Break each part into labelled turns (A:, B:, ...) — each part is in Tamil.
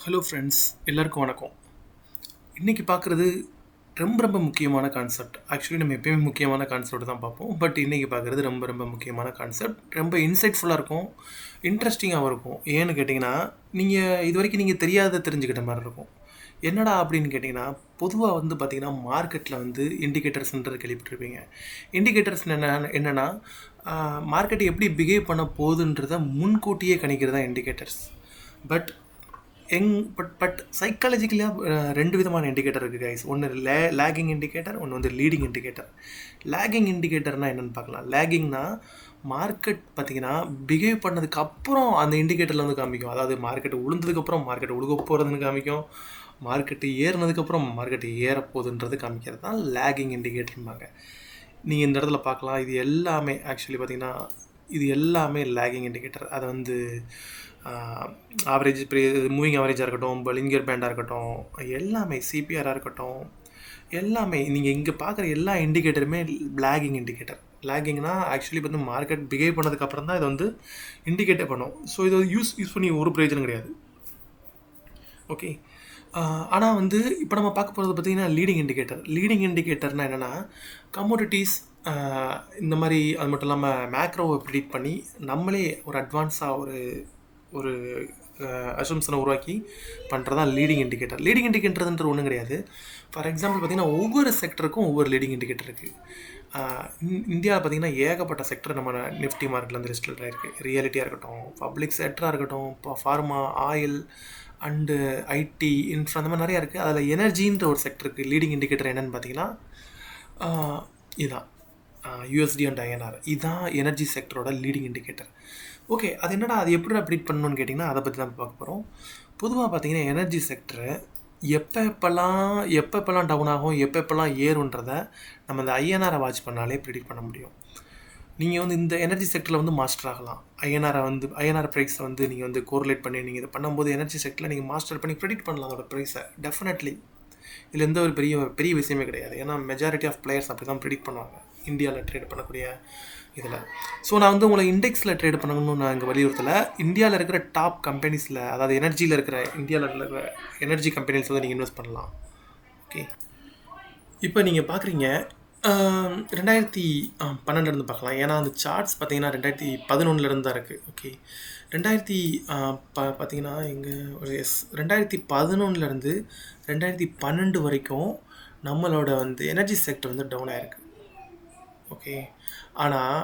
A: ஹலோ ஃப்ரெண்ட்ஸ், எல்லாருக்கும் வணக்கம். இன்றைக்கி பார்க்குறது ரொம்ப ரொம்ப முக்கியமான கான்செப்ட். ஆக்சுவலி நம்ம எப்பயுமே முக்கியமான கான்செப்ட் தான் பார்ப்போம். பட் இன்றைக்கி பார்க்குறது ரொம்ப ரொம்ப முக்கியமான கான்செப்ட். ரொம்ப இன்சைட்ஃபுல்லாக இருக்கும், இன்ட்ரெஸ்டிங்காகவும் இருக்கும். ஏன்னு கேட்டிங்கன்னா, இது வரைக்கும் நீங்கள் தெரியாத தெரிஞ்சுக்கிட்ட மாதிரி இருக்கும். என்னடா அப்படின்னு கேட்டிங்கன்னா, பொதுவாக பார்த்திங்கன்னா மார்க்கெட்டில் இண்டிகேட்டர்ஸ்ன்றது கேள்விப்பட்டிருப்பீங்க. இண்டிகேட்டர்ஸ் என்னென்னா மார்க்கெட் எப்படி பிஹேவ் பண்ண போகுதுன்றதை முன்கூட்டியே கணிக்கிறது தான் இண்டிகேட்டர்ஸ். பட் சைக்காலஜிக்கலாக ரெண்டு விதமான இண்டிகேட்டர் இருக்குது கைஸ். ஒன்று லேகிங் இண்டிகேட்டர், ஒன்று லீடிங் இண்டிகேட்டர். லேகிங் இண்டிகேட்டர்னால் என்னென்னு பார்க்கலாம். லேகிங்னா மார்க்கெட் பார்த்திங்கன்னா பிஹேவ் பண்ணதுக்கப்புறம் அந்த இண்டிகேட்டரில் காமிக்கும். அதாவது மார்க்கெட் உளுந்ததுக்கப்புறம் மார்க்கெட் உழுக போகிறதுன்னு காமிக்கும், மார்க்கெட்டு ஏறினதுக்கப்புறம் மார்க்கெட்டு ஏறப்போகுதுன்றது காமிக்கிறது தான் லேகிங் இண்டிகேட்டர்பாங்க. நீங்கள் இந்த இடத்துல பார்க்கலாம், இது எல்லாமே ஆக்சுவலி பார்த்திங்கன்னா இது எல்லாமே லேகிங் இண்டிகேட்டர். அதை ஆவரேஜ் மூவிங் ஆவரேஜாக இருக்கட்டும், பலிங்கர் பேண்டாக இருக்கட்டும், எல்லாமே சிபிஆராக இருக்கட்டும், எல்லாமே நீங்கள் இங்கே பார்க்குற எல்லா இண்டிகேட்டருமே லேகிங் இண்டிகேட்டர். லேகிங்னா ஆக்சுவலி மார்க்கெட் பிஹேவ் பண்ணதுக்கப்புறம் தான் இதை இண்டிகேட்டே பண்ணும். ஸோ இதை யூஸ் பண்ணி ஒரு பிரயோஜனம் கிடையாது. ஓகே, ஆனால் இப்போ நம்ம பார்க்க போகிறது பார்த்திங்கன்னா லீடிங் இண்டிகேட்டர். லீடிங் இண்டிகேட்டர்னால் என்னென்னா கமோடிட்டிஸ் இந்த மாதிரி, அது மட்டும் இல்லாமல் மேக்ரோவை ப்ரிடிக்ட் பண்ணி நம்மளே ஒரு அட்வான்ஸாக ஒரு அசம்ஷனை உருவாக்கி பண்ணுறது தான் லீடிங் இண்டிகேட்டர். லீடிங் இண்டிகேட்டர்ன்றது ஒன்றும் கிடையாது. ஃபார் எக்ஸாம்பிள் பார்த்திங்கன்னா ஒவ்வொரு செக்டருக்கும் ஒவ்வொரு லீடிங் இண்டிகேட்டர் இருக்குது. இந்தியாவில் பார்த்திங்கன்னா ஏகப்பட்ட செக்டர் நம்ம நிஃப்டி மார்க்கெட்டில் லிஸ்ட்டில் இருக்குது. ரியாலிட்டியாக இருக்கட்டும், பப்ளிக் செக்டராக இருக்கட்டும், இப்போ pharma, oil and IT, infra, அந்த மாதிரி நிறையா இருக்குது. அதில் எனர்ஜின்ற ஒரு செக்டருக்கு லீடிங் இண்டிகேட்டர் என்னென்னு பார்த்தீங்கன்னா இதுதான் யூஎஸ்டி அண்ட் ஐஎன்ஆர். இதுதான் எனர்ஜி செக்டரோட லீடிங் இண்டிகேட்டர். ஓகே, அது என்னடா, அது எப்படி ப்ரிடிக்ட் பண்ணணும்னு கேட்டிங்கன்னா அதை பற்றி தான் பார்க்க போகிறோம். பொதுவாக பார்த்தீங்கன்னா எனர்ஜி செக்டரு எப்பப்பெல்லாம் டவுன் ஆகும், எப்பப்பெல்லாம் ஏறுன்றதை நம்ம இந்த ஐஎன்ஆரை வாட்ச் பண்ணாலே ப்ரிடிக்ட் பண்ண முடியும். நீங்கள் இந்த எனர்ஜி செக்டரில் மாஸ்டர் ஆகலாம். ஐஎன்ஆர் ப்ரைஸை நீங்கள் கோரிலேட் பண்ணி நீங்கள் இதை பண்ணும்போது எனர்ஜி செக்டரில் நீங்கள் மாஸ்டர் பண்ணி ப்ரிடிக்ட் பண்ணலாம் அதோட ப்ரைஸை. டெஃபினெட்லி இதில் எந்த ஒரு பெரிய விஷயமே கிடையாது. ஏன்னா மெஜாரிட்டி ஆஃப் பிளேயர்ஸ் அப்படி தான் ப்ரிடிக்ட் பண்ணுவாங்க இந்தியாவில் ட்ரேட் பண்ணக்கூடிய இதில். ஸோ நான் உங்களை இண்டெக்ஸில் ட்ரேட் பண்ணணும்னு நான் இங்கே வலியுறுத்தலை. இந்தியாவில் இருக்கிற டாப் கம்பெனிஸில், அதாவது எனர்ஜியில் இருக்கிற இந்தியாவில் இருக்கிற எனர்ஜி கம்பெனிஸ் நீங்கள் இன்வெஸ்ட் பண்ணலாம். ஓகே, இப்போ நீங்கள் பார்க்குறீங்க 2012 பார்க்கலாம். ஏன்னா அந்த சார்ட்ஸ் பார்த்தீங்கன்னா 2011 தான் இருக்குது. ஓகே, பார்த்தீங்கன்னா ஒரு 2011 2012 வரைக்கும் நம்மளோட எனர்ஜி செக்டர் டவுன் ஆகிருக்கு. ஓகே, ஆனால்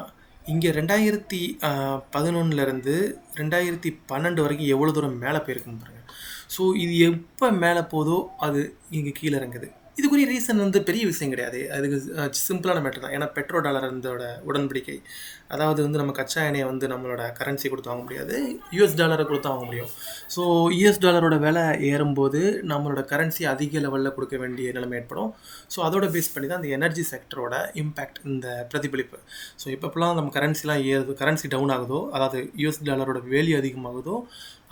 A: இங்கே 2011 2012 வரைக்கும் எவ்வளோ தூரம் மேலே போயிருக்குன்னு பாருங்கள். ஸோ இது எப்போ மேலே போதோ அது இங்கே கீழே இறங்குது. இதுக்குரிய ரீசன் பெரிய விஷயம் கிடையாது. அதுக்கு சிம்பிளான மேட்டர் தான். ஏன்னா பெட்ரோ டாலர் உடன்படிக்கை, அதாவது நம்ம கச்சா எண்ணெயை நம்மளோட கரன்சி கொடுத்து வாங்க முடியாது, யூஎஸ் டாலரை கொடுத்து வாங்க முடியும். ஸோ யூஎஸ் டாலரோட விலை ஏறும்போது நம்மளோட கரன்சி அதிக லெவலில் கொடுக்க வேண்டிய நிலைமை ஏற்படும். ஸோ அதோட பேஸ் பண்ணி தான் அந்த எனர்ஜி செக்டரோட இம்பேக்ட், இந்த பிரதிபலிப்பு. ஸோ எப்பப்பெல்லாம் நம்ம கரன்சிலாம் ஏறுது, கரன்சி டவுன் ஆகுதோ, அதாவது யூஎஸ் டாலரோட வேல்யூ அதிகமாகுதோ,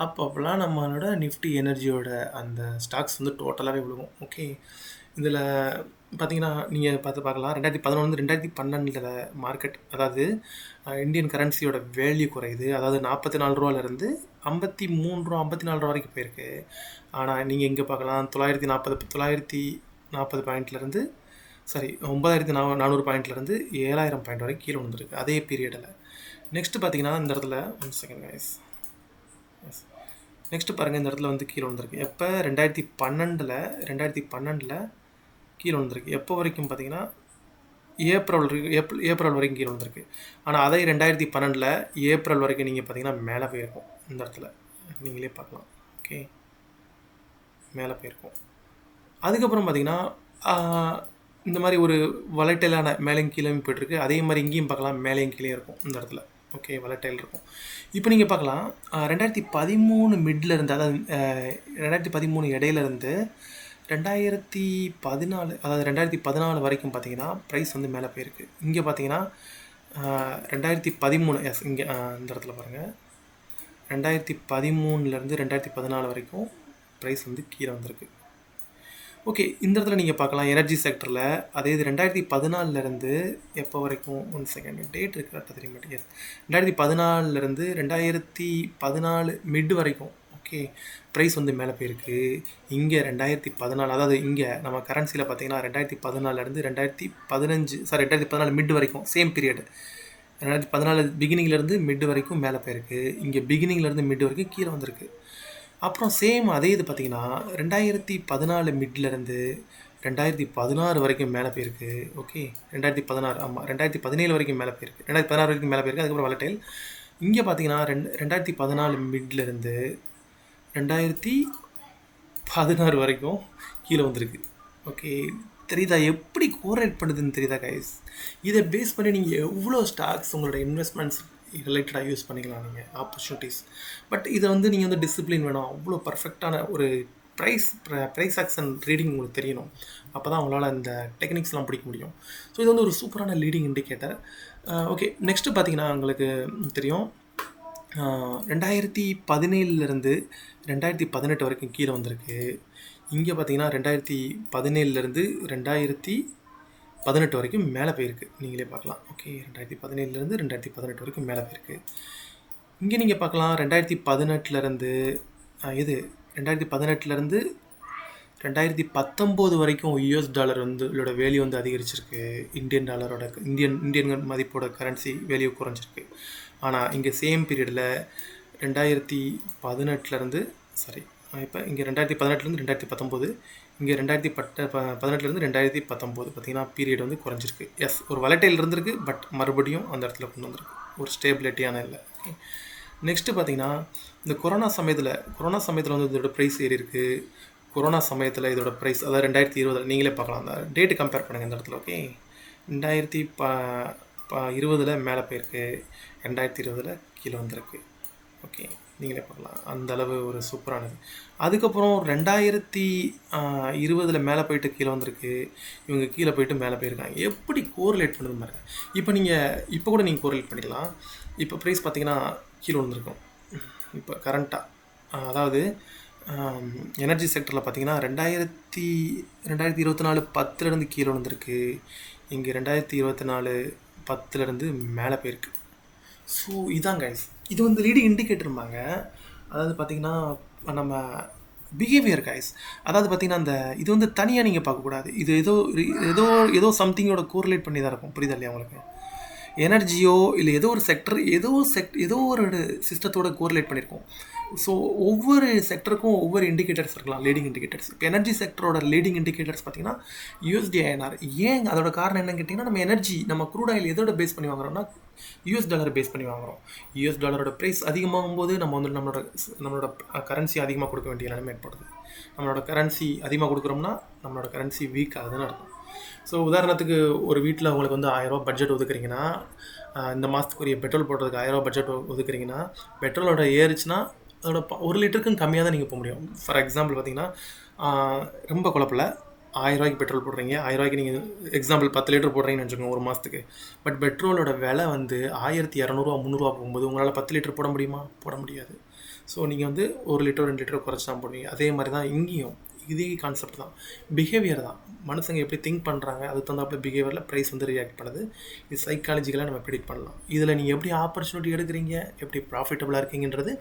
A: அப்போலாம் நம்மளோட நிஃப்டி எனர்ஜியோட அந்த ஸ்டாக்ஸ் டோட்டலாகவே விழுகும். ஓகே, இதில் பார்த்திங்கன்னா நீங்கள் பார்க்கலாம் 2011 2012 மார்க்கெட், அதாவது இந்தியன் கரன்சியோட வேல்யூ குறையுது. அதாவது 44 ரூபாலேருந்து 53 ரூபா 54 ரூபா வரைக்கும் போயிருக்கு. ஆனால் நீங்கள் இங்கே பார்க்கலாம் 940 பாயிண்ட்லேருந்து 9400 பாயிண்ட்லேருந்து 7000 பாயிண்ட் வரைக்கும் கீழே வந்துருக்கு அதே பீரியடில். நெக்ஸ்ட்டு பார்த்தீங்கன்னா இந்த இடத்துல 1 செகண்ட் கைஸ். நெக்ஸ்ட்டு பாருங்கள், இந்த இடத்துல கீழே வந்துருக்கு. எப்போ 2012 கீழே வந்திருக்கு. எப்போ வரைக்கும் பார்த்தீங்கன்னா ஏப்ரல் வரைக்கும் கீழே வந்திருக்கு. ஆனால் அதே 2012 ஏப்ரல் வரைக்கும் நீங்கள் பார்த்தீங்கன்னா மேலே போயிருக்கும். இந்த இடத்துல நீங்களே பார்க்கலாம். ஓகே, மேலே போயிருக்கும். அதுக்கப்புறம் பார்த்தீங்கன்னா இந்த மாதிரி ஒரு வலைட்டைலான மேலேயும் கீழேயும் போய்ட்டுருக்கு. அதே மாதிரி இங்கேயும் பார்க்கலாம், மேலேயும் கீழே இருக்கும் இந்த இடத்துல. ஓகே, வலைட்டைல் இருக்கும். இப்போ நீங்கள் பார்க்கலாம் 2013 மிட்ல இருந்து, அதாவது 2013 இடையிலேருந்து 2014, அதாவது 2014 வரைக்கும் பார்த்தீங்கன்னா ப்ரைஸ் மேலே போயிருக்கு. இங்கே பார்த்தீங்கன்னா 2013 இங்கே இந்த இடத்துல பாருங்கள், 2013 2014 வரைக்கும் ப்ரைஸ் கீழே வந்திருக்கு. ஓகே, இந்த இடத்துல நீங்கள் பார்க்கலாம் எனர்ஜி செக்டரில். அதே இது 2014 எப்போ வரைக்கும், 1 செகண்ட், டேட் இருக்கிற தெரிய மாட்டேங்குது. 2014 2014 மிட் வரைக்கும். Okay, okay. ப்ரைஸ் வந்து மேலே போயிருக்கு. இங்கே 2014 அதாவது இங்கே நம்ம கரன்சியில் பார்த்தீங்கன்னா 2014லேருந்து 2015 சாரி 2014 மிட் வரைக்கும் சேம் பீரியட் 2014 பிகினிங்லேருந்து மிட் வரைக்கும் மேலே போயிருக்கு. இங்கே பிகினிங்லேருந்து மிட் வரைக்கும் கீழே வந்திருக்கு. அப்புறம் சேம் அதே இது பார்த்தீங்கன்னா 2014 மிட்லேருந்து 2016 வரைக்கும் மேலே போயிருக்கு. ஓகே 2016 ஆமாம் 2017 வரைக்கும் மேலே போயிருக்கு. 2016 வரைக்கும் மேலே போயிருக்கு. அதுக்கப்புறம் வளட்டைல். இங்கே பார்த்தீங்கன்னா 2014 மிட்லேருந்து 2016 வரைக்கும் கீழே வந்திருக்கு. ஓகே தெரியுதா எப்படி கோரேட் பண்ணுதுன்னு தெரியுதா கைஸ்? இதை பேஸ் பண்ணி நீங்கள் எவ்வளோ ஸ்டாக்ஸ் உங்களோட இன்வெஸ்ட்மெண்ட்ஸ் ரிலேட்டடாக யூஸ் பண்ணிக்கலாம் நீங்கள் ஆப்பர்ச்சுனிட்டிஸ். பட் இதை வந்து நீங்கள் வந்து டிசிப்ளின் வேணும். அவ்வளோ பர்ஃபெக்டான ஒரு ப்ரைஸ் ஆக்ஷன் ரீடிங் உங்களுக்கு தெரியணும். அப்போ தான் உங்களால் இந்த டெக்னிக்ஸ்லாம் பிடிக்க முடியும். ஸோ இது வந்து ஒரு சூப்பரான லீடிங் இண்டிகேட்டர். ஓகே நெக்ஸ்ட்டு பார்த்தீங்கன்னா உங்களுக்கு தெரியும் 2017லேருந்து 2018 வரைக்கும் கீழே வந்திருக்கு. இங்கே பார்த்தீங்கன்னா 2017லேருந்து 2018 வரைக்கும் மேலே போயிருக்கு. நீங்களே பார்க்கலாம். ஓகே 2017லேருந்து 2018 வரைக்கும் மேலே போயிருக்கு. இங்கே நீங்கள் பார்க்கலாம் 2018லேருந்து இது 2018லேருந்து 2019 வரைக்கும் யூஎஸ் டாலர் வந்து இதோட வேல்யூ வந்து அதிகரிச்சிருக்கு. இந்தியன் டாலரோட இந்தியன் மதிப்போட கரன்சி வேல்யூ குறைஞ்சிருக்கு. ஆனால் இங்கே சேம் பீரியடில் 2018லேருந்து சாரி இப்போ இங்கே 2018லேருந்து 2019 இங்கே 2018லேருந்து 2019 பார்த்தீங்கன்னா பீரியட் வந்து குறைஞ்சிருக்கு. எஸ் ஒரு வலட்டைல் இருந்திருக்கு. பட் மறுபடியும் அந்த இடத்துல கொண்டு வந்திருக்கு. ஒரு ஸ்டேபிலிட்டியான இல்லை. ஓகே நெக்ஸ்ட்டு பார்த்தீங்கன்னா இந்த கொரோனா சமயத்தில் வந்து இதோட ப்ரைஸ் ஏறி இருக்குது. கொரோனா சமயத்தில் இதோட ப்ரைஸ் அதாவது 2020 நீங்களே பார்க்கலாம். அந்த டேட்டு கம்பேர் பண்ணுங்கள் இந்த இடத்துல. ஓகே 2020 மேலே போயிருக்கு. 2020 கீழே வந்திருக்கு. ஓகே நீங்களே பார்க்கலாம். அந்த அளவு ஒரு சூப்பரானது. அதுக்கப்புறம் 2020 மேலே போயிட்டு கீழே வந்திருக்கு. இவங்க கீழே போயிட்டு மேலே போயிருக்காங்க. எப்படி கோரிலேட் பண்ணுது பாருங்க. இப்போ கூட நீங்கள் கோரிலேட் பண்ணிக்கலாம். இப்போ ப்ரைஸ் பார்த்தீங்கன்னா கீழே வந்திருக்கும். இப்போ கரண்ட்டாக அதாவது எனர்ஜி செக்டரில் பார்த்தீங்கன்னா 2024 10லேருந்து கீழே வந்திருக்கு. இங்கே 2024 10லேருந்து மேலே போயிருக்கு. ஸோ இதான் கைஸ். இது வந்து லீடிங் இண்டிகேட்டர்ம்பாங்க. அதாவது பார்த்திங்கன்னா நம்ம பிஹேவியர் கைஸ். அதாவது பார்த்திங்கன்னா அந்த இது வந்து தனியாக நீங்கள் பார்க்கக்கூடாது. இது ஏதோ சம்திங்கோட கோரிலேட் பண்ணி தான் இருக்கும். புரியுதா இல்லையா உங்களுக்கு? எனர்ஜியோ இல்லை ஏதோ ஒரு செக்டர் ஏதோ ஒரு சிஸ்டத்தோட கோரிலேட் பண்ணியிருக்கோம். ஸோ ஒவ்வொரு செக்டருக்கும் ஒவ்வொரு இண்டிகேட்டர்ஸ் இருக்கலாம், லீடிங் இண்டிகேட்டர்ஸ். இப்போ எனர்ஜி செக்டரோட லீடிங் இண்டிகேட்டர்ஸ் பார்த்தீங்கன்னா யூஎஸ்டி ஐஎன்ஆர். ஏன் அதோட காரணம் என்னன்னு கேட்டிங்கன்னா நம்ம க்ரூட் ஆயில் எதோட பேஸ் பண்ணி வாங்குறோம்னா யூஎஸ் டாலர் பேஸ் பண்ணி வாங்குகிறோம். யூஎஸ் டாலரோட ப்ரைஸ் அதிகமாகும் போது நம்ம வந்து நம்மளோட கரன்சி அதிகமாக கொடுக்க வேண்டிய நிலைமை ஏற்படுது. நம்மளோட கரன்சி அதிகமாக கொடுக்குறோம்னா நம்மளோட கரன்சி வீக் ஆகுதுன்னு அர்த்தம். ஸோ உதாரணத்துக்கு ஒரு வீட்டில் உங்களுக்கு வந்து 1000 ரூபா பட்ஜெட் ஒதுக்குறீங்கன்னா, இந்த மாதத்துக்குரிய பெட்ரோல் போடுறதுக்கு 1000 ரூபா பட்ஜெட் ஒதுக்குறீங்கன்னா, பெட்ரோலோட ஏறுச்சுன்னா அதோட 1 லிட்டருக்கும் கம்மியாக தான் நீங்கள் போக முடியும். ஃபார் எக்ஸாம்பிள் பார்த்தீங்கன்னா ரொம்ப குழப்பல 1000 ரூபாய்க்கு பெட்ரோல் போடுறீங்க. 1000 ரூபாய்க்கு நீங்கள் எக்ஸாம்பிள் 10 லிட்டர் போடுறீங்கன்னு வச்சுக்கோங்க ஒரு மாதத்துக்கு. பட் பெட்ரோலோட விலை வந்து 1200 300 போகும்போது உங்களால் 10 லிட்டர் போட முடியுமா? போட முடியாது. ஸோ நீங்கள் வந்து 1 லிட்டர் 2 லிட்டர் குறைச்சி தான் போடுவீங்க. அதே மாதிரி தான் இங்கேயும் இதே கான்செப்ட் தான். பிஹேவியர் தான். மனுஷங்க எப்படி திங்க் பண்ணுறாங்க அதுக்கு தகுந்தாப்புல பிஹேவியரில் ப்ரைஸ் வந்து ரியாக்ட் பண்ணுது. இது சைக்காலஜிக்கலாக நம்ம ப்ரெடிக்ட் பண்ணலாம். இதில் நீங்கள் எப்படி ஆப்பர்ச்சுனிட்டி எடுக்கிறீங்க, எப்படி ப்ராஃபிட்டபுளாக இருக்கீங்கன்றது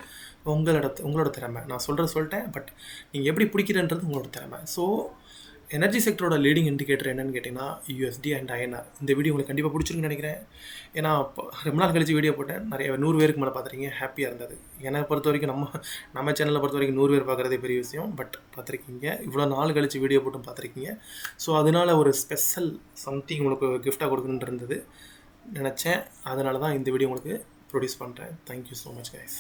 A: உங்களோட திறமை. நான் சொல்லிட்டேன். பட் நீங்கள் எப்படி பிடிக்கிறன்றது உங்களோட திறமை. ஸோ எனர்ஜி செக்டரோட லீடிங் இண்டிகேட்டர் என்னென்னு கேட்டிங்கன்னா யூஎஸ்டி அண்ட் ஐஎன்ஆர். இந்த வீடியோ உங்களுக்கு கண்டிப்பாக பிடிச்சிருக்குன்னு நினைக்கிறேன். ஏன்னா ரொம்ப நாள் கழிச்சு வீடியோ போட்டேன். நிறைய 100 பேருக்கு மேலே பார்த்துருக்கீங்க. ஹாப்பியாக இருந்தது. என்னை பொறுத்த வரைக்கும் நம்ம சேனலில் பொறுத்த வரைக்கும் 100 பேர் பார்க்குறதே பெரிய விஷயம். பட் பார்த்துருக்கீங்க. இவ்வளோ நாள் கழிச்சு வீடியோ போட்டும் பார்த்துருக்கீங்க. ஸோ அதனால் ஒரு ஸ்பெஷல் சம்திங் உங்களுக்கு கிஃப்டாக கொடுக்கணுன்னு இருந்தது நினச்சேன். அதனால தான் இந்த வீடியோ உங்களுக்கு ப்ரொடியூஸ் பண்ணுறேன். Thank you so much guys.